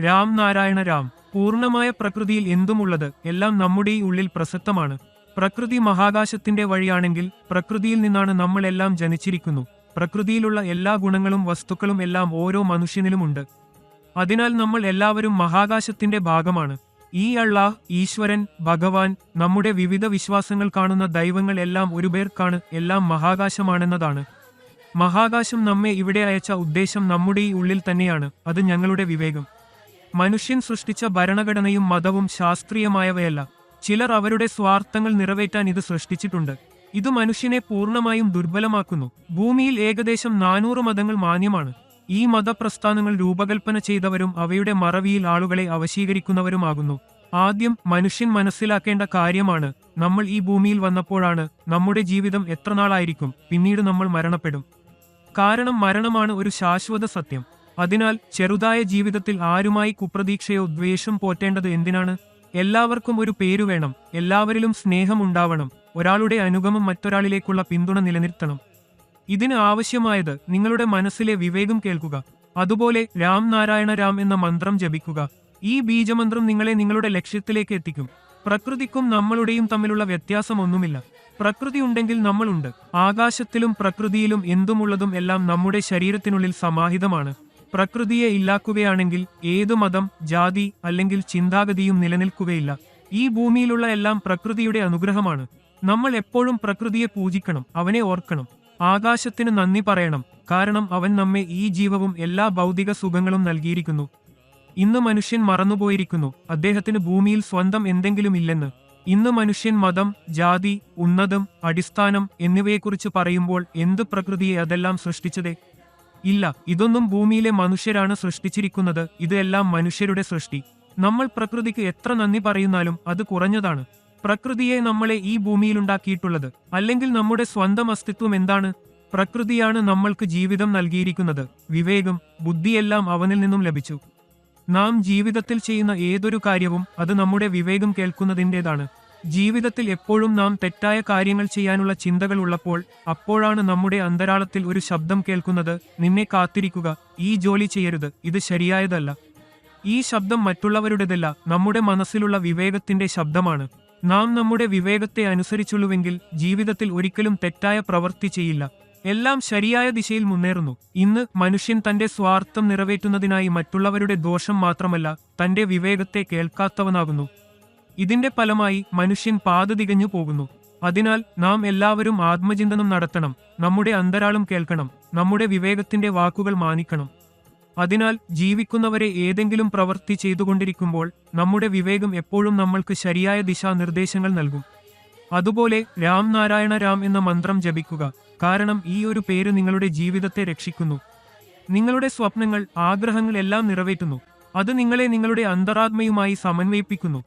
രാം നാരായണ രാം. പൂർണ്ണമായ പ്രകൃതിയിൽ എന്തുമുള്ളത് എല്ലാം നമ്മുടെ ഈ ഉള്ളിൽ പ്രസക്തമാണ്. പ്രകൃതി മഹാകാശത്തിന്റെ വഴിയാണെങ്കിൽ പ്രകൃതിയിൽ നിന്നാണ് നമ്മളെല്ലാം ജനിച്ചിരിക്കുന്നു. പ്രകൃതിയിലുള്ള എല്ലാ ഗുണങ്ങളും വസ്തുക്കളും എല്ലാം ഓരോ മനുഷ്യനിലുമുണ്ട്. അതിനാൽ നമ്മൾ എല്ലാവരും മഹാകാശത്തിന്റെ ഭാഗമാണ്. ഈ അള്ളാഹ്, ഈശ്വരൻ, ഭഗവാൻ, നമ്മുടെ വിവിധ വിശ്വാസങ്ങൾ കാണുന്ന ദൈവങ്ങൾ എല്ലാം ഒരു പേർക്കാണ്, എല്ലാം മഹാകാശമാണെന്നതാണ്. മഹാകാശം നമ്മെ ഇവിടെ അയച്ച ഉദ്ദേശം നമ്മുടെ ഈ ഉള്ളിൽ തന്നെയാണ്. അത് ഞങ്ങളുടെ വിവേകം. മനുഷ്യൻ സൃഷ്ടിച്ച ഭരണഘടനയും മതവും ശാസ്ത്രീയമായവയല്ല. ചിലർ അവരുടെ സ്വാർത്ഥങ്ങൾ നിറവേറ്റാൻ ഇത് സൃഷ്ടിച്ചിട്ടുണ്ട്. ഇത് മനുഷ്യനെ പൂർണ്ണമായും ദുർബലമാക്കുന്നു. ഭൂമിയിൽ ഏകദേശം 400 മതങ്ങൾ മാന്യമാണ്. ഈ മതപ്രസ്ഥാനങ്ങൾ രൂപകൽപ്പന ചെയ്തവരും അവയുടെ മറവിയിൽ ആളുകളെ അവശീകരിക്കുന്നവരുമാകുന്നു. ആദ്യം മനുഷ്യൻ മനസ്സിലാക്കേണ്ട കാര്യമാണ്, നമ്മൾ ഈ ഭൂമിയിൽ വന്നപ്പോഴാണ്. നമ്മുടെ ജീവിതം എത്ര നാളായിരിക്കും, പിന്നീട് നമ്മൾ മരണപ്പെടും. കാരണം മരണമാണ് ഒരു ശാശ്വത സത്യം. അതിനാൽ ചെറുതായ ജീവിതത്തിൽ ആരുമായി കുപ്രതീക്ഷയോ ദ്വേഷം പോറ്റേണ്ടത് എന്തിനാണ്? എല്ലാവർക്കും ഒരു പേരു വേണം, എല്ലാവരിലും സ്നേഹം ഉണ്ടാവണം, ഒരാളുടെ അനുഗമം മറ്റൊരാളിലേക്കുള്ള പിന്തുണ നിലനിർത്തണം. ഇതിന് ആവശ്യമായത് നിങ്ങളുടെ മനസ്സിലെ വിവേകം കേൾക്കുക. അതുപോലെ രാം നാരായണ രാം എന്ന മന്ത്രം ജപിക്കുക. ഈ ബീജമന്ത്രം നിങ്ങളെ നിങ്ങളുടെ ലക്ഷ്യത്തിലേക്ക് എത്തിക്കും. പ്രകൃതിക്കും നമ്മളുടെയും തമ്മിലുള്ള വ്യത്യാസമൊന്നുമില്ല. പ്രകൃതി ഉണ്ടെങ്കിൽ നമ്മളുണ്ട്. ആകാശത്തിലും പ്രകൃതിയിലും എന്തുമുള്ളതും എല്ലാം നമ്മുടെ ശരീരത്തിനുള്ളിൽ സമാഹിതമാണ്. പ്രകൃതിയെ ഇല്ലാക്കുകയാണെങ്കിൽ ഏതു മതം, ജാതി അല്ലെങ്കിൽ ചിന്താഗതിയും നിലനിൽക്കുകയില്ല. ഈ ഭൂമിയിലുള്ള എല്ലാം പ്രകൃതിയുടെ അനുഗ്രഹമാണ്. നമ്മൾ എപ്പോഴും പ്രകൃതിയെ പൂജിക്കണം, അവനെ ഓർക്കണം. ആകാശത്തിന് നന്ദി പറയണം, കാരണം അവൻ നമ്മെ ഈ ജീവവും എല്ലാ ഭൗതിക സുഖങ്ങളും നൽകിയിരിക്കുന്നു. ഇന്ന് മനുഷ്യൻ മറന്നുപോയിരിക്കുന്നു അദ്ദേഹത്തിന് ഭൂമിയിൽ സ്വന്തം എന്തെങ്കിലും ഇല്ലെന്ന്. ഇന്ന് മനുഷ്യൻ മതം, ജാതി, ഉന്നതം, അടിസ്ഥാനം എന്നിവയെക്കുറിച്ച് പറയുമ്പോൾ എന്ത് പ്രകൃതിയെ അതെല്ലാം സൃഷ്ടിച്ചതേ? ഇല്ല, ഇതൊന്നും ഭൂമിയിലെ മനുഷ്യരാണ് സൃഷ്ടിച്ചിരിക്കുന്നത്. ഇതെല്ലാം മനുഷ്യരുടെ സൃഷ്ടി. നമ്മൾ പ്രകൃതിക്ക് എത്ര നന്ദി പറയുന്നാലും അത് കുറഞ്ഞതാണ്. പ്രകൃതിയെ നമ്മളെ ഈ ഭൂമിയിലുണ്ടാക്കിയിട്ടുള്ളത്. അല്ലെങ്കിൽ നമ്മുടെ സ്വന്തം അസ്തിത്വം എന്താണ്? പ്രകൃതിയാണ് നമ്മൾക്ക് ജീവിതം നൽകിയിരിക്കുന്നത്. വിവേകം, ബുദ്ധിയെല്ലാം അവനിൽ നിന്നും ലഭിച്ചു. നാം ജീവിതത്തിൽ ചെയ്യുന്ന ഏതൊരു കാര്യവും അത് നമ്മുടെ വിവേകം കേൾക്കുന്നതിൻ്റെതാണ്. ജീവിതത്തിൽ എപ്പോഴും നാം തെറ്റായ കാര്യങ്ങൾ ചെയ്യാനുള്ള ചിന്തകൾ ഉള്ളപ്പോൾ അപ്പോഴാണ് നമ്മുടെ അന്തരാളത്തിൽ ഒരു ശബ്ദം കേൾക്കുന്നത്, നിന്നെ കാത്തിരിക്കുക, ഈ ജോലി ചെയ്യരുത്, ഇത് ശരിയായതല്ല. ഈ ശബ്ദം മറ്റുള്ളവരുടേതല്ല, നമ്മുടെ മനസ്സിലുള്ള വിവേകത്തിന്റെ ശബ്ദമാണ്. നാം നമ്മുടെ വിവേകത്തെ അനുസരിച്ചുള്ളുവെങ്കിൽ ജീവിതത്തിൽ ഒരിക്കലും തെറ്റായ പ്രവൃത്തി ചെയ്യില്ല. എല്ലാം ശരിയായ ദിശയിൽ മുന്നേറുന്നു. ഇന്ന് മനുഷ്യൻ തന്റെ സ്വാർത്ഥം നിറവേറ്റുന്നതിനായി മറ്റുള്ളവരുടെ ദോഷം മാത്രമല്ല തന്റെ വിവേകത്തെ കേൾക്കാത്തവനാകുന്നു. ഇതിന്റെ ഫലമായി മനുഷ്യൻ പാത തികഞ്ഞു പോകുന്നു. അതിനാൽ നാം എല്ലാവരും ആത്മചിന്തനം നടത്തണം, നമ്മുടെ അന്തരാളം കേൾക്കണം, നമ്മുടെ വിവേകത്തിന്റെ വാക്കുകൾ മാനിക്കണം. അതിനാൽ ജീവിക്കുന്നവരെ ഏതെങ്കിലും പ്രവൃത്തി ചെയ്തുകൊണ്ടിരിക്കുമ്പോൾ നമ്മുടെ വിവേകം എപ്പോഴും നമ്മൾക്ക് ശരിയായ ദിശാനിർദ്ദേശങ്ങൾ നൽകും. അതുപോലെ രാം നാരായണ രാം എന്ന മന്ത്രം ജപിക്കുക. കാരണം ഈ ഒരു പേര് നിങ്ങളുടെ ജീവിതത്തെ രക്ഷിക്കുന്നു. നിങ്ങളുടെ സ്വപ്നങ്ങൾ, ആഗ്രഹങ്ങൾ എല്ലാം നിറവേറ്റുന്നു. അത് നിങ്ങളെ നിങ്ങളുടെ അന്തരാത്മയുമായി സമന്വയിപ്പിക്കുന്നു.